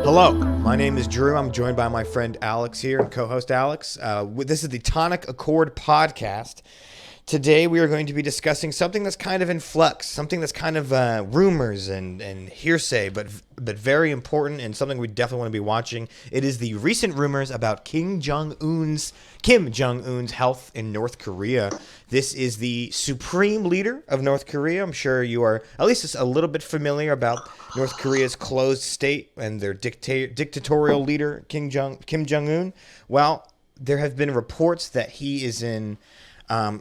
Hello, my name is Drew. I'm joined by my friend Alex here and co-host Alex. This is the Tonic Accord podcast. Today we are going to be discussing something that's kind of in flux, something that's kind of rumors and hearsay, but very important and something we definitely want to be watching. It is the recent rumors about Kim Jong-un's health in North Korea. This is the supreme leader of North Korea. I'm sure you are at least just a little bit familiar about North Korea's closed state and their dictatorial leader, Kim Jong-un. Well, there have been reports that he is in...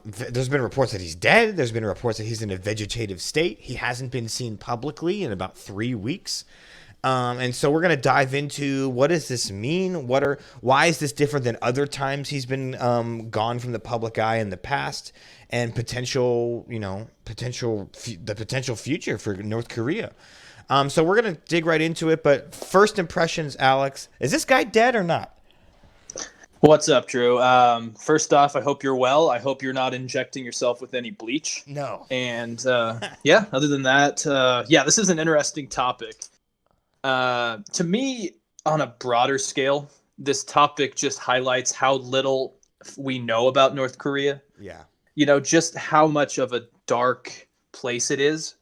there's been reports that he's dead. There's been reports that he's in a vegetative state. He hasn't been seen publicly in about 3 weeks. And so we're going to dive into what does this mean? Why is this different than other times he's been gone from the public eye in the past, and potential future for North Korea. So we're going to dig right into it. But first impressions, Alex, is this guy dead or not? What's up, Drew? First off, I hope you're well. I hope you're not injecting yourself with any bleach. No. And other than that, this is an interesting topic. To me, on a broader scale, this topic just highlights how little we know about North Korea. Yeah. Just how much of a dark place it is,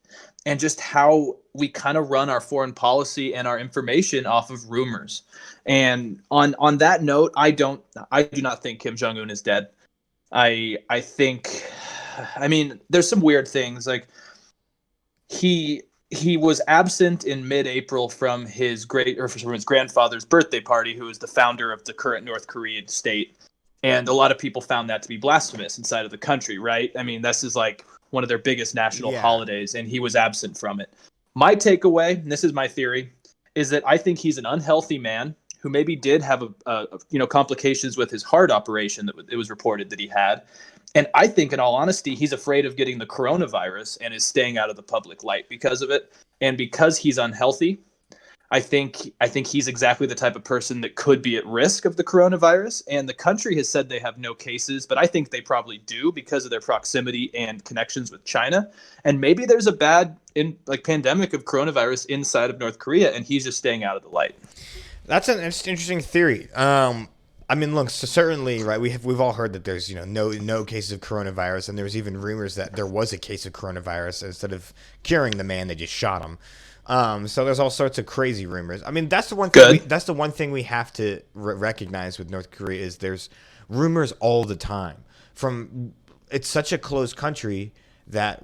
and just how we kind of run our foreign policy and our information off of rumors. And on that note, I do not think Kim Jong-un is dead. I think, there's some weird things. Like he was absent in mid-April from his grandfather's birthday party, who is the founder of the current North Korean state. And a lot of people found that to be blasphemous inside of the country, right? This is like one of their biggest national holidays, and he was absent from it. My takeaway, and this is my theory, is that I think he's an unhealthy man who maybe did have complications with his heart operation that it was reported that he had. And I think, in all honesty, he's afraid of getting the coronavirus and is staying out of the public light because of it. And because he's unhealthy, I think he's exactly the type of person that could be at risk of the coronavirus. And the country has said they have no cases, but I think they probably do because of their proximity and connections with China. And maybe there's a bad pandemic of coronavirus inside of North Korea, and he's just staying out of the light. That's an interesting theory. Look, so certainly, right, we've all heard that there's, no cases of coronavirus, and there's even rumors that there was a case of coronavirus. Instead of curing the man, they just shot him. So there's all sorts of crazy rumors. That's the one thing. That's the one thing we have to recognize with North Korea is there's rumors all the time. It's such a closed country that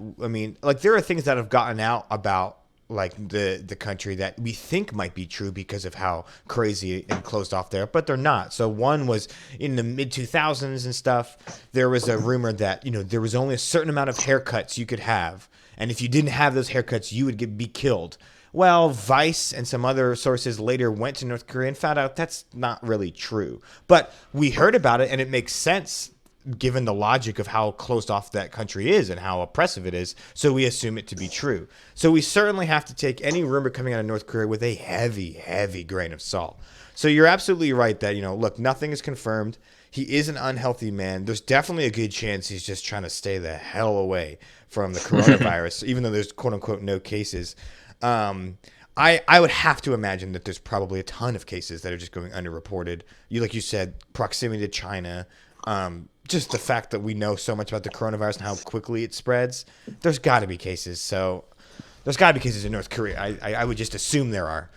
there are things that have gotten out about the country that we think might be true because of how crazy and closed off they are, but they're not. So one was in the mid 2000s and stuff. There was a rumor that there was only a certain amount of haircuts you could have, and if you didn't have those haircuts, you would be killed. Well, Vice and some other sources later went to North Korea and found out that's not really true. But we heard about it, and it makes sense given the logic of how closed off that country is and how oppressive it is. So we assume it to be true. So we certainly have to take any rumor coming out of North Korea with a heavy, heavy grain of salt. So you're absolutely right that, look, nothing is confirmed. He is an unhealthy man. There's definitely a good chance he's just trying to stay the hell away from the coronavirus, even though there's quote unquote no cases. I would have to imagine that there's probably a ton of cases that are just going underreported. Like you said, proximity to China, just the fact that we know so much about the coronavirus and how quickly it spreads. There's got to be cases. So there's got to be cases in North Korea. I would just assume there are.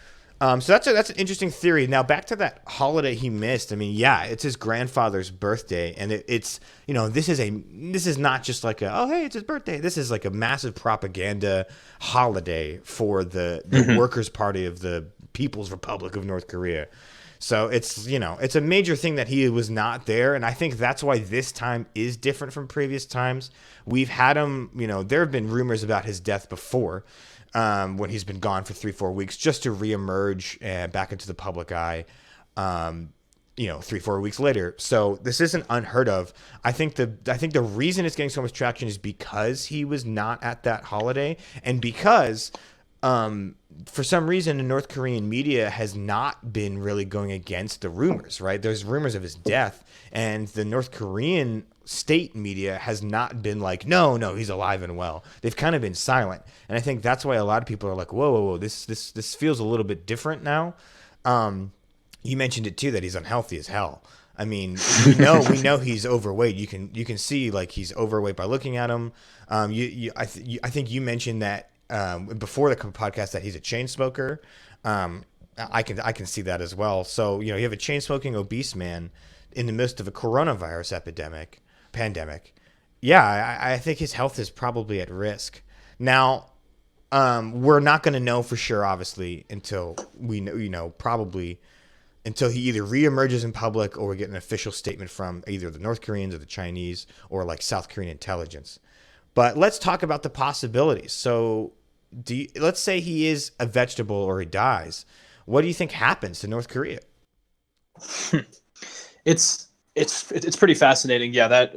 So that's an interesting theory. Now back to that holiday he missed. It's his grandfather's birthday, and it's this is not just like it's his birthday. This is like a massive propaganda holiday for the Workers' Party of the People's Republic of North Korea. So it's a major thing that he was not there, and I think that's why this time is different from previous times. We've had him, there have been rumors about his death before. When he's been gone for 3-4 weeks, just to reemerge back into the public eye, 3-4 weeks later. So this isn't unheard of. I think the reason it's getting so much traction is because he was not at that holiday, and because For some reason, the North Korean media has not been really going against the rumors, right? There's rumors of his death, and the North Korean state media has not been like, no, no, he's alive and well. They've kind of been silent, and I think that's why a lot of people are like, whoa, whoa, whoa, this feels a little bit different now. You mentioned it too, that he's unhealthy as hell. I mean, we know he's overweight. You can see like he's overweight by looking at him. I think you mentioned that before the podcast that he's a chain smoker. I can see that as well. So you have a chain smoking obese man in the midst of a coronavirus pandemic. Yeah, I think his health is probably at risk. Now, we're not going to know for sure, obviously, until we know, probably until he either reemerges in public or we get an official statement from either the North Koreans or the Chinese or like South Korean intelligence. But let's talk about the possibilities. So let's say he is a vegetable or he dies. What do you think happens to North Korea? It's pretty fascinating. Yeah, that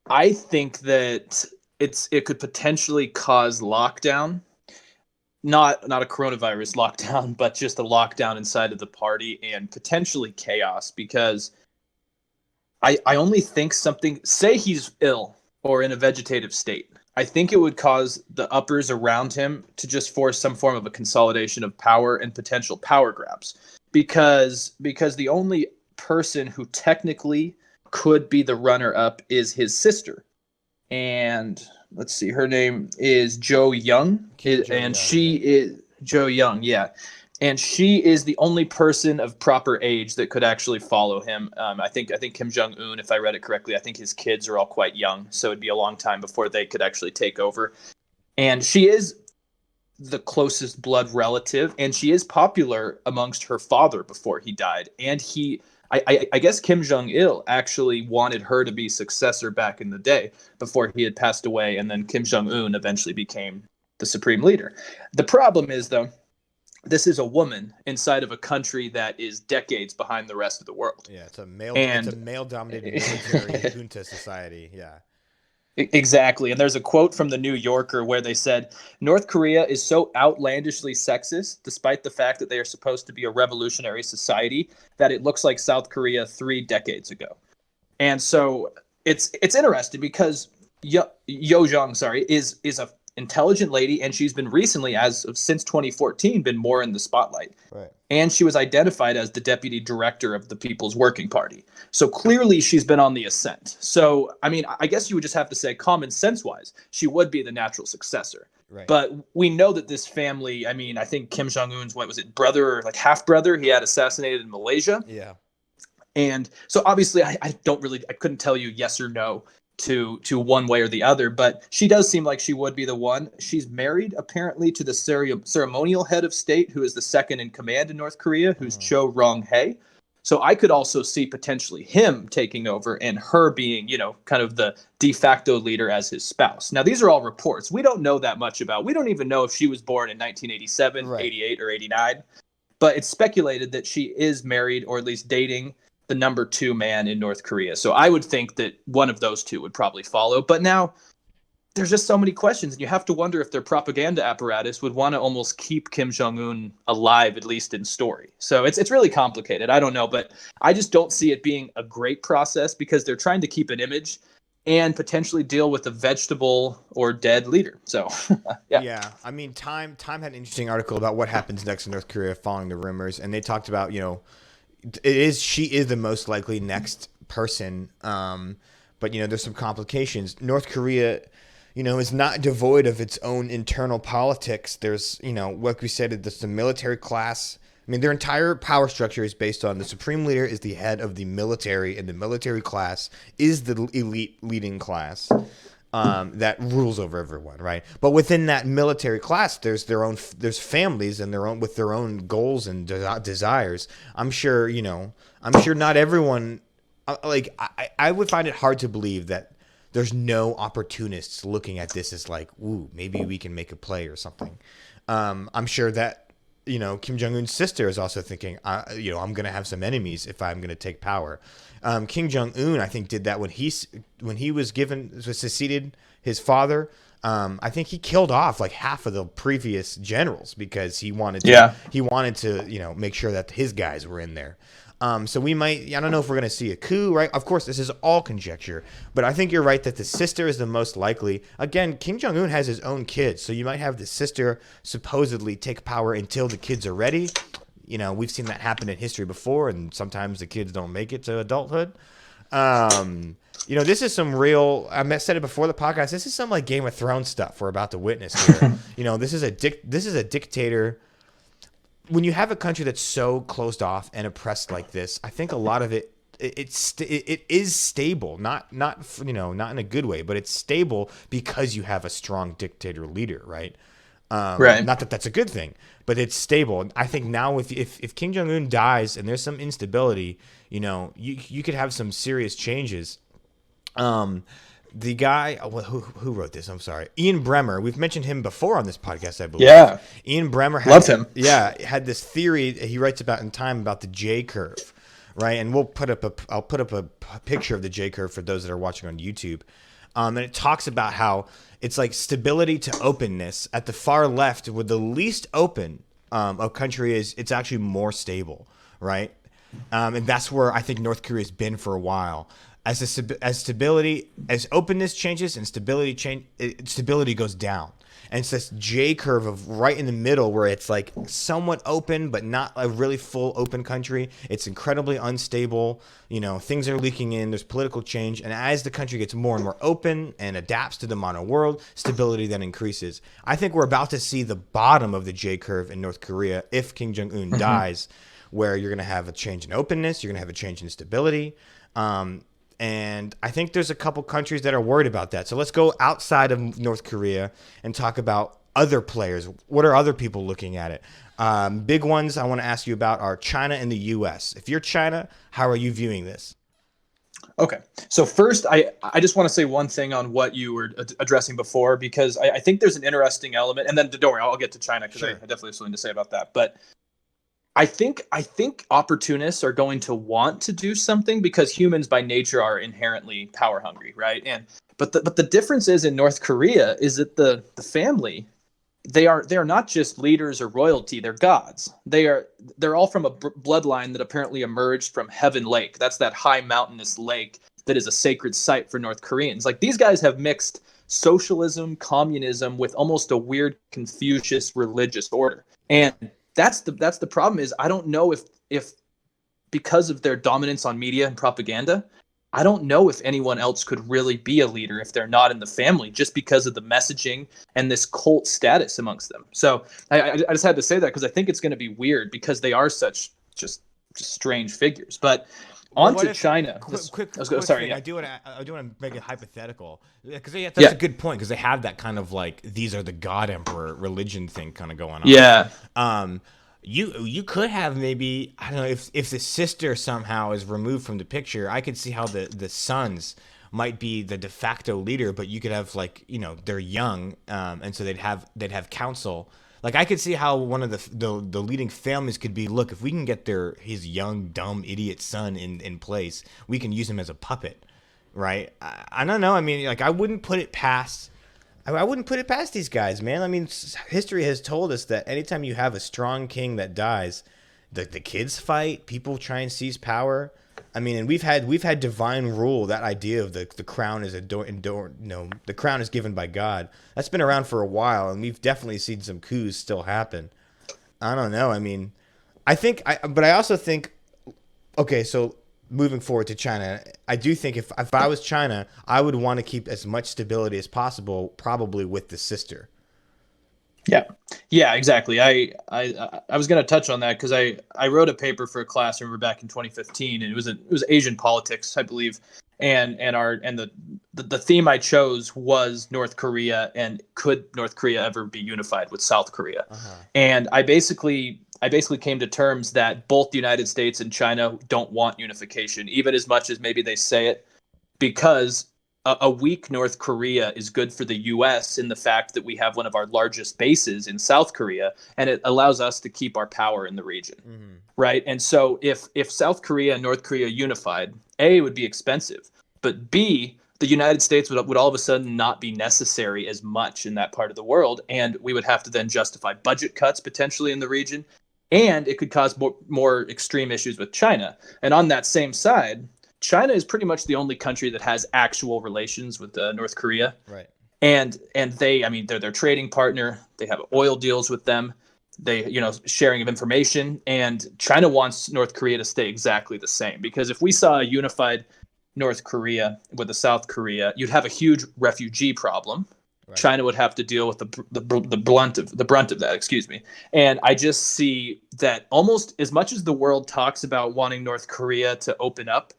I think that it could potentially cause lockdown. Not a coronavirus lockdown, but just a lockdown inside of the party and potentially chaos, because I only think say he's ill or in a vegetative state. I think it would cause the uppers around him to just force some form of a consolidation of power and potential power grabs, because the only person who technically could be the runner up is his sister. And let's see, her name is Yo-jong, and she is Jo-young, yeah. And she is the only person of proper age that could actually follow him. I think Kim Jong-un, if I read it correctly, I think his kids are all quite young, so it'd be a long time before they could actually take over. And she is the closest blood relative, and she is popular amongst her father before he died. And I guess Kim Jong-il actually wanted her to be successor back in the day before he had passed away, and then Kim Jong-un eventually became the supreme leader. The problem is, though, this is a woman inside of a country that is decades behind the rest of the world. Yeah, it's a male-dominated military junta society. Yeah. Exactly. And there's a quote from the New Yorker where they said, North Korea is so outlandishly sexist, despite the fact that they are supposed to be a revolutionary society, that it looks like South Korea 3 decades ago. And so it's interesting because Yo-jong, is a intelligent lady, and she's been recently, since 2014, been more in the spotlight. Right. And she was identified as the deputy director of the People's Working Party. So clearly she's been on the ascent. So, I mean, I guess you would just have to say, common sense-wise, she would be the natural successor. Right. But we know that this family, I mean, I think Kim Jong-un's, brother or like half-brother, he had assassinated in Malaysia. Yeah. And so obviously I couldn't tell you yes or no to one way or the other, but she does seem like she would be the one. She's married apparently to the ceremonial head of state, who is the second in command in North Korea, who's Cho Rong-hae. So I could also see potentially him taking over and her being, kind of the de facto leader as his spouse. Now, these are all reports. We don't know that much about. We don't even know if she was born in 1987, right, 88, or 89. But it's speculated that she is married, or at least dating, the number 2 man in North Korea. So I would think that one of those two would probably follow. But now there's just so many questions, and you have to wonder if their propaganda apparatus would want to almost keep Kim Jong-un alive, at least in story. So it's really complicated. I don't know, but I just don't see it being a great process, because they're trying to keep an image and potentially deal with a vegetable or dead leader. So, yeah. Yeah. I mean, Time had an interesting article about what happens next in North Korea following the rumors, and they talked about, she is the most likely next person. But there's some complications. North Korea, is not devoid of its own internal politics. There's, like we said, there's the military class. I mean, their entire power structure is based on the supreme leader is the head of the military, and the military class is the elite leading class that rules over everyone, right? But within that military class, there's families and with their own goals and desires. I'm sure not everyone. I would find it hard to believe that there's no opportunists looking at this as like, ooh, maybe we can make a play or something. I'm sure that, Kim Jong-un's sister is also thinking, I'm going to have some enemies if I'm going to take power. Kim Jong-un, I think, did that when he was succeeded his father. I think he killed off like half of the previous generals because he wanted Yeah. to make sure that his guys were in there. So we might, I don't know if we're going to see a coup, right? Of course, this is all conjecture, but I think you're right that the sister is the most likely. Again, Kim Jong-un has his own kids, so you might have the sister supposedly take power until the kids are ready. We've seen that happen in history before, and sometimes the kids don't make it to adulthood. This is some real, I said it before the podcast, this is some like Game of Thrones stuff we're about to witness here. This is a dictator. When you have a country that's so closed off and oppressed like this, I think a lot of it is stable, not in a good way, but it's stable because you have a strong dictator leader, right? Right. Not that that's a good thing, but it's stable. I think now if Kim Jong-un dies and there's some instability, you could have some serious changes. The guy who wrote this, I'm sorry, Ian Bremmer. We've mentioned him before on this podcast, I believe. Yeah. Ian Bremmer Loved him. Yeah, had this theory he writes about in Time about the J curve, right? And I'll put up a picture of the J curve for those that are watching on YouTube. And it talks about how it's like stability to openness. At the far left, with the least open a country is, it's actually more stable, right? And that's where I think North Korea has been for a while. As openness changes and stability goes down. And it's this J curve of right in the middle where it's like somewhat open, but not a really full open country. It's incredibly unstable. Things are leaking in. There's political change. And as the country gets more and more open and adapts to the modern world, stability then increases. I think we're about to see the bottom of the J curve in North Korea if Kim Jong-un dies, where you're going to have a change in openness. You're going to have a change in stability. And I think there's a couple countries that are worried about that. So let's go outside of North Korea and talk about other players. What are other people looking at it? Big ones I want to ask you about are China and the U.S. If you're China, how are you viewing this? Okay. So first, I just want to say one thing on what you were addressing before, because I think there's an interesting element. And then don't worry, I'll get to China because I definitely have something to say about that. But I think opportunists are going to want to do something because humans by nature are inherently power hungry, right? But the difference is in North Korea is that the family, they are not just leaders or royalty, they're gods. They're all from a bloodline that apparently emerged from Heaven Lake. That's that high mountainous lake that is a sacred site for North Koreans. Like, these guys have mixed socialism, communism with almost a weird Confucius religious order. And that's the problem. Is I don't know if because of their dominance on media and propaganda, I don't know if anyone else could really be a leader if they're not in the family, just because of the messaging and this cult status amongst them. So I just had to say that because I think it's going to be weird because they are such just strange figures. But on to China. Sorry. Yeah. I do want to make it hypothetical because that's a good point, because they have that kind of like, these are the God Emperor religion thing kind of going on. Yeah. You could have maybe, I don't know, if the sister somehow is removed from the picture, I could see how the sons might be the de facto leader, but you could have like, they're young, and so they'd have counsel. Like, I could see how one of the leading families could be, look, if we can get his young, dumb, idiot son in place, we can use him as a puppet, right? I don't know. I mean, like, I wouldn't put it past these guys, man. I mean, history has told us that anytime you have a strong king that dies, the kids fight, people try and seize power. I mean, and we've had divine rule, that idea of the crown is the crown is given by God. That's been around for a while, and we've definitely seen some coups still happen. I don't know. I mean, but I also think, okay, so moving forward to China, I do think if I was China, I would want to keep as much stability as possible, probably with the sister. Yeah, exactly. I was going to touch on that because I wrote a paper for a class, remember, back in 2015, and it was Asian politics, I believe, and the theme I chose was North Korea, and could North Korea ever be unified with South Korea? And I basically came to terms that both the United States and China don't want unification, even as much as maybe they say it, because a weak North Korea is good for the U.S. in the fact that we have one of our largest bases in South Korea, and it allows us to keep our power in the region, right? And so if South Korea and North Korea unified, A, it would be expensive, but B, the United States would all of a sudden not be necessary as much in that part of the world, and we would have to then justify budget cuts potentially in the region, and it could cause more extreme issues with China. And on that same side, China is pretty much the only country that has actual relations with North Korea. Right. And they, I mean, they're their trading partner. They have oil deals with them. They, sharing of information. And China wants North Korea to stay exactly the same, because if we saw a unified North Korea with a South Korea, you'd have a huge refugee problem. Right. China would have to deal with the brunt of that. Excuse me. And I just see that almost as much as the world talks about wanting North Korea to open up,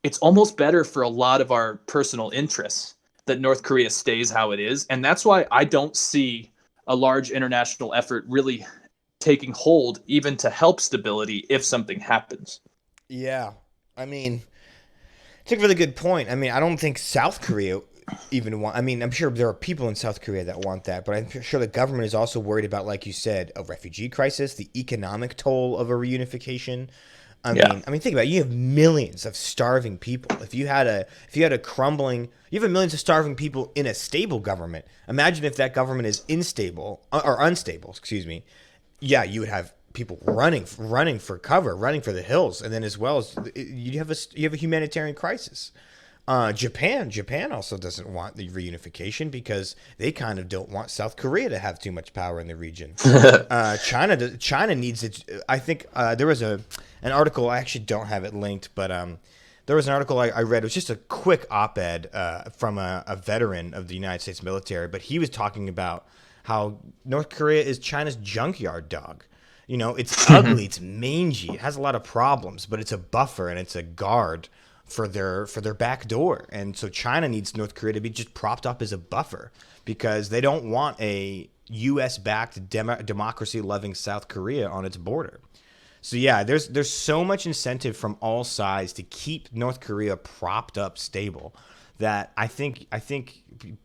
it's almost better for a lot of our personal interests that North Korea stays how it is. And that's why I don't see a large international effort really taking hold, even to help stability if something happens. Yeah. I mean, it's a really good point. I mean, I don't think South Korea even want, I mean, I'm sure there are people in South Korea that want that, but I'm sure the government is also worried about, like you said, a refugee crisis, the economic toll of a reunification. I mean, think about it. You have millions of starving people. If you had a crumbling, you have millions of starving people in a stable government. Imagine if that government is unstable. Excuse me. Yeah, you would have people running for cover, running for the hills, and then as well as you have a humanitarian crisis. Japan also doesn't want the reunification because they kind of don't want South Korea to have too much power in the region. China needs it. I think there was an article. I actually don't have it linked, but there was an article I read. It was just a quick op-ed from a veteran of the United States military, but he was talking about how North Korea is China's junkyard dog. It's ugly, it's mangy, it has a lot of problems, but it's a buffer and it's a guard for their back door. And so China needs North Korea to be just propped up as a buffer because they don't want a U.S.-backed democracy-loving South Korea on its border. So yeah, there's so much incentive from all sides to keep North Korea propped up stable that I think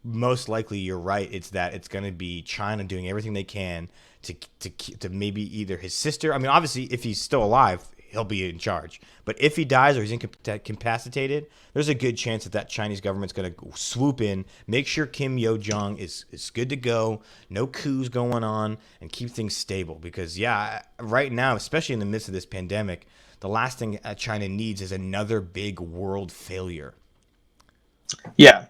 most likely you're right. It's going to be China doing everything they can to maybe either his sister. I mean, obviously, if he's still alive, he'll be in charge. But if he dies or he's incapacitated, there's a good chance that Chinese government's going to swoop in, make sure Kim Yo-jong is good to go, no coups going on, and keep things stable. Because, yeah, right now, especially in the midst of this pandemic, the last thing China needs is another big world failure. Yeah,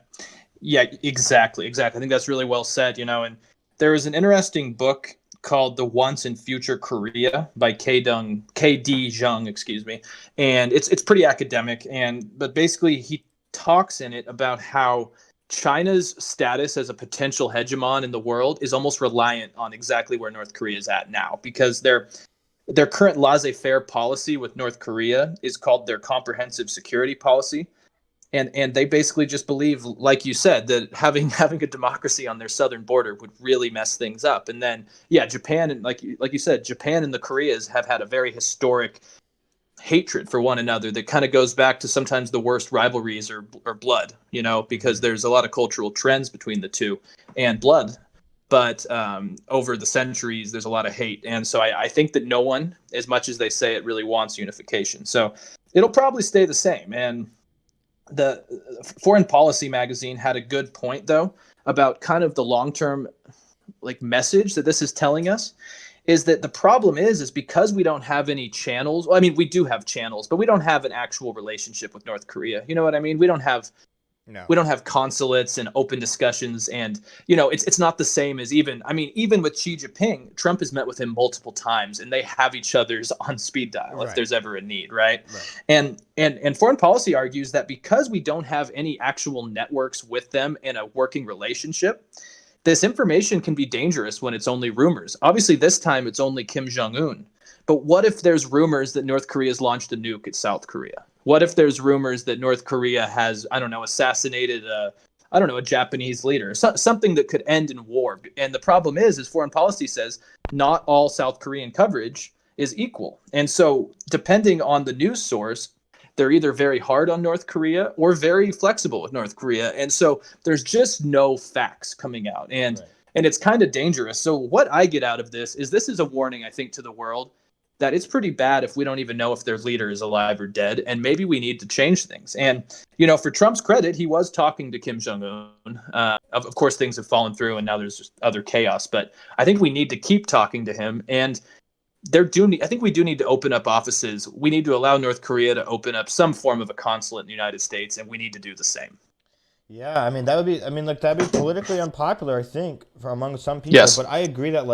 exactly. I think that's really well said, and there is an interesting book called The Once and Future Korea by K.D. Jung, excuse me. And it's pretty academic, but basically he talks in it about how China's status as a potential hegemon in the world is almost reliant on exactly where North Korea is at now, because their current laissez-faire policy with North Korea is called their comprehensive security policy. And they basically just believe, like you said, that having a democracy on their southern border would really mess things up. And then, yeah, Japan and like you said, Japan and the Koreas have had a very historic hatred for one another that kind of goes back to sometimes the worst rivalries or blood, because there's a lot of cultural trends between the two and blood. But over the centuries, there's a lot of hate. And so I think that no one, as much as they say it, really wants unification. So it'll probably stay the same. And the Foreign Policy magazine had a good point, though, about kind of the long-term message that this is telling us, is that the problem is because we don't have any channels. Well, I mean, we do have channels, but we don't have an actual relationship with North Korea. You know what I mean? We don't have consulates and open discussions, and it's not the same as even with Xi Jinping. Trump has met with him multiple times, and they have each other's on speed dial if there's ever a need, right? And Foreign Policy argues that because we don't have any actual networks with them in a working relationship, this information can be dangerous when it's only rumors. Obviously, this time it's only Kim Jong-un. But what if there's rumors that North Korea's launched a nuke at South Korea? What if there's rumors that North Korea has, assassinated a Japanese leader, something that could end in war? And the problem is Foreign Policy says not all South Korean coverage is equal. And so depending on the news source, they're either very hard on North Korea or very flexible with North Korea. And so there's just no facts coming out. And it's kind of dangerous. So what I get out of this is a warning, I think, to the world that it's pretty bad if we don't even know if their leader is alive or dead, and maybe we need to change things. And for Trump's credit, he was talking to Kim Jong-un. Of course, things have fallen through, and now there's just other chaos. But I think we need to keep talking to him, and I think we do need to open up offices. We need to allow North Korea to open up some form of a consulate in the United States, and we need to do the same. Yeah, I mean that'd be politically unpopular, I think, for among some people. Yes. But I agree that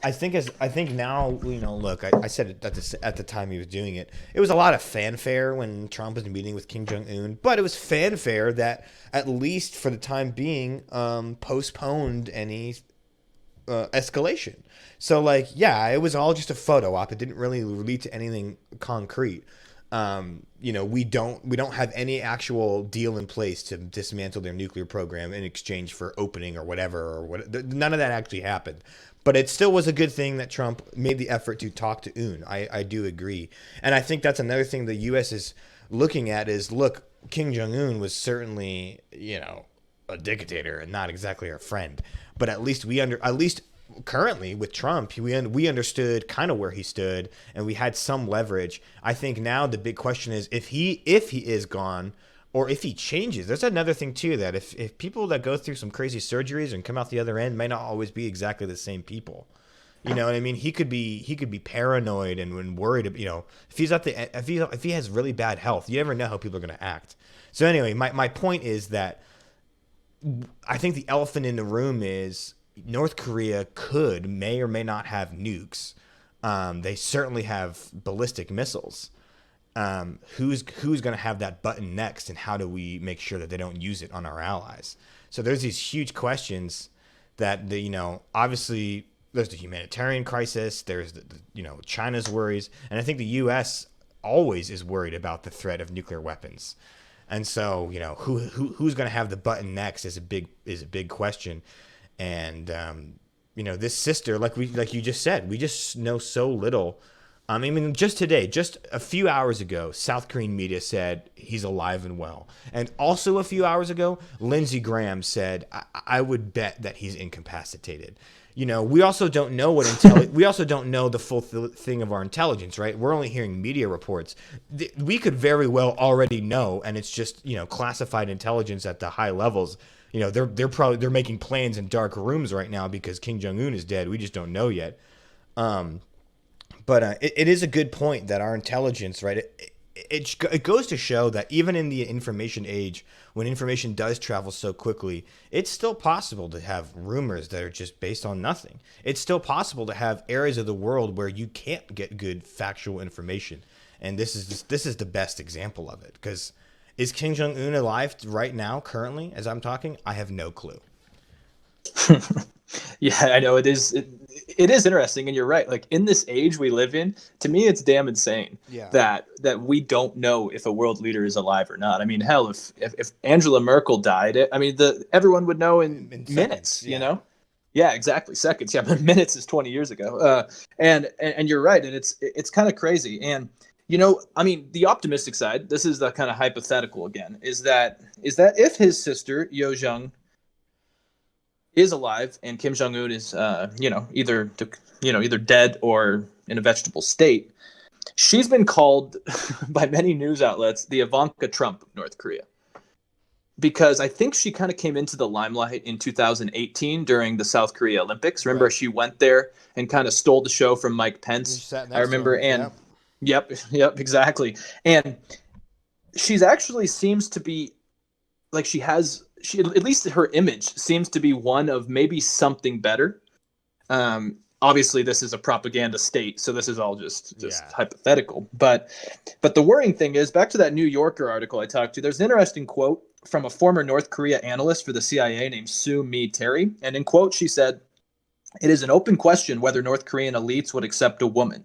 I think now, look, I said it at the time he was doing it. It was a lot of fanfare when Trump was meeting with Kim Jong-un, but it was fanfare that, at least for the time being, postponed any escalation. So, it was all just a photo op. It didn't really lead to anything concrete. We don't have any actual deal in place to dismantle their nuclear program in exchange for opening or whatever. None of that actually happened. But it still was a good thing that Trump made the effort to talk to Un. I do agree. And I think that's another thing the U.S. is looking at is, look, Kim Jong-un was certainly, a dictator and not exactly our friend. But at least currently with Trump, we understood kind of where he stood, and we had some leverage. I think now the big question is if he is gone, or if he changes. There's another thing too, that if people that go through some crazy surgeries and come out the other end may not always be exactly the same people. You know what I mean? He could be paranoid and worried. If he's if he has really bad health, you never know how people are going to act. So anyway, my point is that I think the elephant in the room is North Korea may or may not have nukes. They certainly have ballistic missiles. Who's going to have that button next, and how do we make sure that they don't use it on our allies? So there's these huge questions that obviously there's the humanitarian crisis, there's the China's worries, and I think the U.S. always is worried about the threat of nuclear weapons. And so who's going to have the button next is a big question. And this sister, like you just said, we just know so little. I mean, just today, just a few hours ago, South Korean media said he's alive and well. And also a few hours ago, Lindsey Graham said, I would bet that he's incapacitated. We also don't know we also don't know the full thing of our intelligence, right? We're only hearing media reports. We could very well already know, and it's just, classified intelligence at the high levels. They're making plans in dark rooms right now because Kim Jong-un is dead. We just don't know yet. But it is a good point that our intelligence, right, it goes to show that even in the information age, when information does travel so quickly, it's still possible to have rumors that are just based on nothing. It's still possible to have areas of the world where you can't get good factual information. And this is the best example of it. Because is Kim Jong-un alive right now, currently, as I'm talking? I have no clue. Yeah, I know it is. It is interesting, and you're right. Like, in this age we live in, to me, it's damn insane that we don't know if a world leader is alive or not. I mean, hell, if Angela Merkel died, everyone would know in minutes. Yeah. Yeah, exactly, seconds. Yeah, but minutes is 20 years ago. And you're right, and it's kind of crazy. And I mean, the optimistic side. This is the kind of hypothetical again. Is that if his sister Yo-jong is alive and Kim Jong-un is either dead or in a vegetable state, she's been called by many news outlets the Ivanka Trump of North Korea, because I think she kind of came into the limelight in 2018 during the South Korea Olympics. Remember, right. She went there and kind of stole the show from Mike Pence. I remember, and yep, exactly. And she's actually seems to be like she at least her image seems to be one of maybe something better. Obviously, this is a propaganda state, so this is all just hypothetical. But the worrying thing is, back to that New Yorker article I talked to, there's an interesting quote from a former North Korea analyst for the CIA named Sue Mi Terry. And in quote, she said, "It is an open question whether North Korean elites would accept a woman,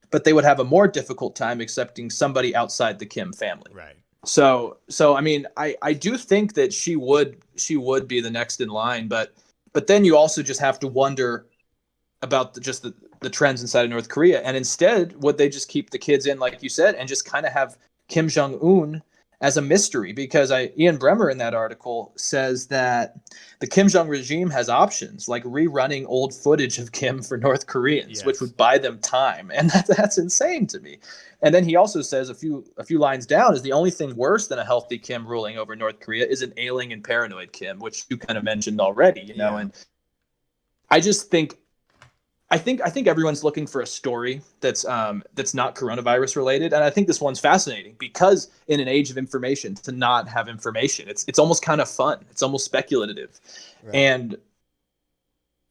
but they would have a more difficult time accepting somebody outside the Kim family." Right. So I mean, I do think that she would be the next in line, but then you also just have to wonder about the trends inside of North Korea. And instead, would they just keep the kids in, like you said, and just kind of have Kim Jong-un as a mystery, because Ian Bremmer in that article says that the Kim Jong regime has options like rerunning old footage of Kim for North Koreans, which would buy them time, and that's insane to me. And then he also says a few lines down is the only thing worse than a healthy Kim ruling over North Korea is an ailing and paranoid Kim, which you kind of mentioned already, you know. And I just think I think everyone's looking for a story that's not coronavirus related, and I think this one's fascinating because in an age of information, to not have information, it's almost kind of fun. It's almost speculative, right.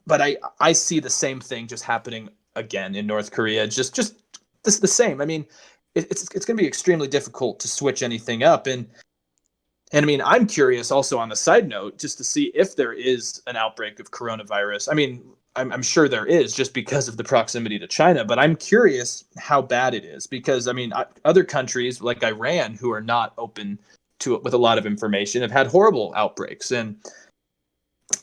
But I see the same thing just happening again in North Korea. Just the same. I mean, it's going to be extremely difficult to switch anything up, and I mean, I'm curious also on the side note just to see if there is an outbreak of coronavirus. I mean, I'm sure there is just because of the proximity to China, but I'm curious how bad it is because, I mean, other countries like Iran who are not open to it with a lot of information have had horrible outbreaks. And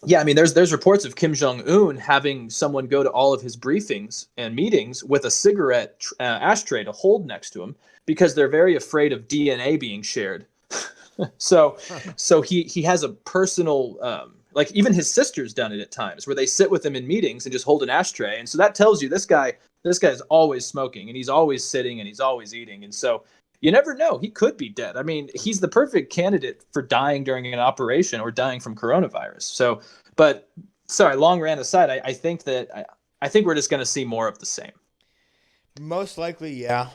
yeah, I mean, there's reports of Kim Jong-un having someone go to all of his briefings and meetings with a cigarette ashtray to hold next to him because they're very afraid of DNA being shared. So he has a personal, like even his sister's done it at times where they sit with him in meetings and just hold an ashtray. And so that tells you this guy's always smoking and he's always sitting and he's always eating. And so you never know, he could be dead. I mean, he's the perfect candidate for dying during an operation or dying from coronavirus. So, but sorry, long rant aside, I think we're just going to see more of the same. Most likely, yeah.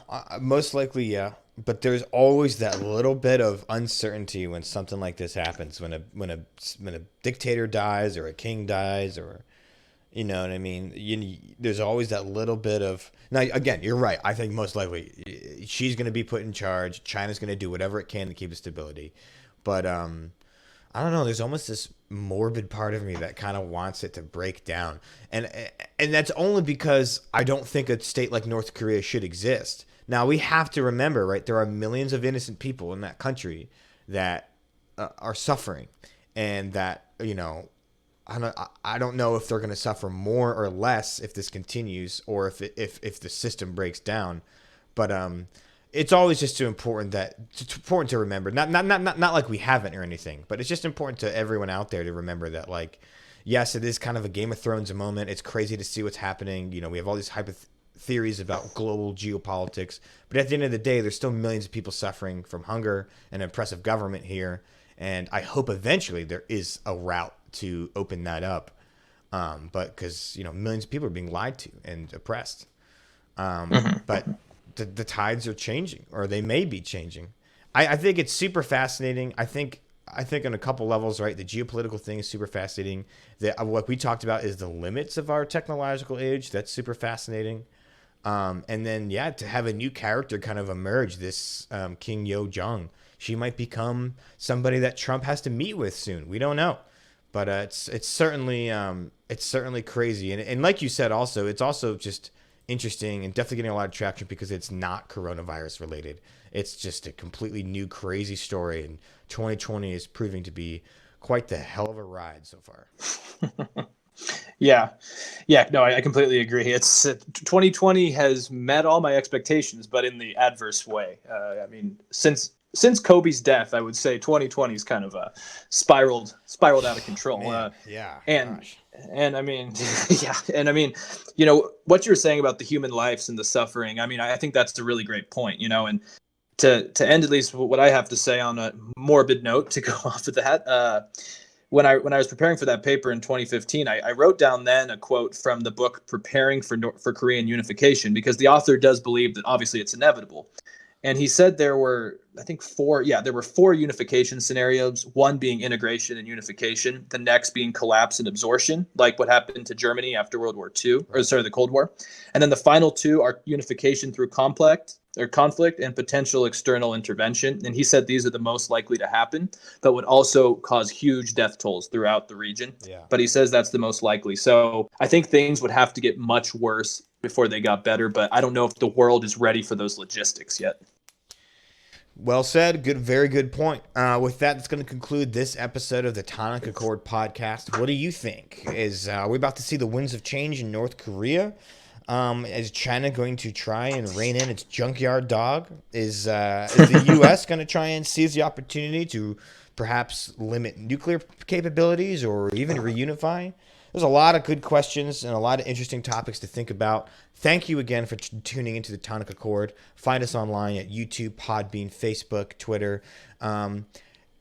But there's always that little bit of uncertainty when something like this happens. When a dictator dies or a king dies, or you know what I mean. There's always that little bit of. Now, again, you're right. I think most likely she's going to be put in charge. China's going to do whatever it can to keep the stability. But I don't know. There's almost this morbid part of me that kind of wants it to break down, and that's only because I don't think a state like North Korea should exist. Now, we have to remember, right, there are millions of innocent people in that country that are suffering, and that, you know, I don't know if they're going to suffer more or less if this continues, or if the system breaks down. But it's always just too important to remember. Not like we haven't or anything, but it's just important to everyone out there to remember that, like, yes, it is kind of a Game of Thrones moment. It's crazy to see what's happening. You know, we have all these theories about global geopolitics, but at the end of the day, there's still millions of people suffering from hunger and oppressive government here, and I hope eventually there is a route to open that up, but because, you know, millions of people are being lied to and oppressed, but the tides are changing, or they may be changing. I think it's super fascinating. I think on a couple levels, right, the geopolitical thing is super fascinating. What we talked about is the limits of our technological age. That's super fascinating. And then, yeah, to have a new character kind of emerge, this King Yo-jong, she might become somebody that Trump has to meet with soon. We don't know, but it's certainly crazy. And like you said, also, it's also just interesting and definitely getting a lot of traction because it's not coronavirus related. It's just a completely new, crazy story, and 2020 is proving to be quite the hell of a ride so far. Yeah, no, I completely agree. It's 2020 has met all my expectations, but in the adverse way. I mean, since Kobe's death, I would say 2020 is kind of spiraled out of control. Man, and gosh. And I mean, yeah, and I mean, you know, what you're saying about the human lives and the suffering. I mean, I think that's a really great point. You know, and to end at least what I have to say on a morbid note to go off of that. When I was preparing for that paper in 2015, I wrote down then a quote from the book Preparing for Korean Unification, because the author does believe that obviously it's inevitable. And he said there were, I think, four unification scenarios, one being integration and unification, the next being collapse and absorption, like what happened to Germany after World War II, the Cold War. And then the final two are unification through conflict and potential external intervention. And he said these are the most likely to happen, but would also cause huge death tolls throughout the region. Yeah. But he says that's the most likely. So I think things would have to get much worse before they got better, but I don't know if the world is ready for those logistics yet. Well said. Good, very good point. With that, that's going to conclude this episode of the Tonic Accord podcast. What do you think? Are we about to see the winds of change in North Korea? Is China going to try and rein in its junkyard dog? Is the U.S. going to try and seize the opportunity to perhaps limit nuclear capabilities or even reunify? There's a lot of good questions and a lot of interesting topics to think about. Thank you again for tuning into the Tonic Accord. Find us online at YouTube, Podbean, Facebook, Twitter. Send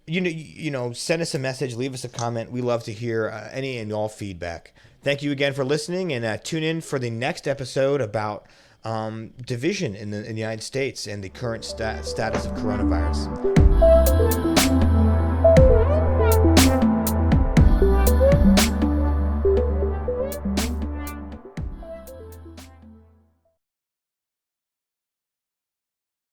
us a message, leave us a comment. We love to hear any and all feedback. Thank you again for listening, and tune in for the next episode about division in the United States and the current status of coronavirus.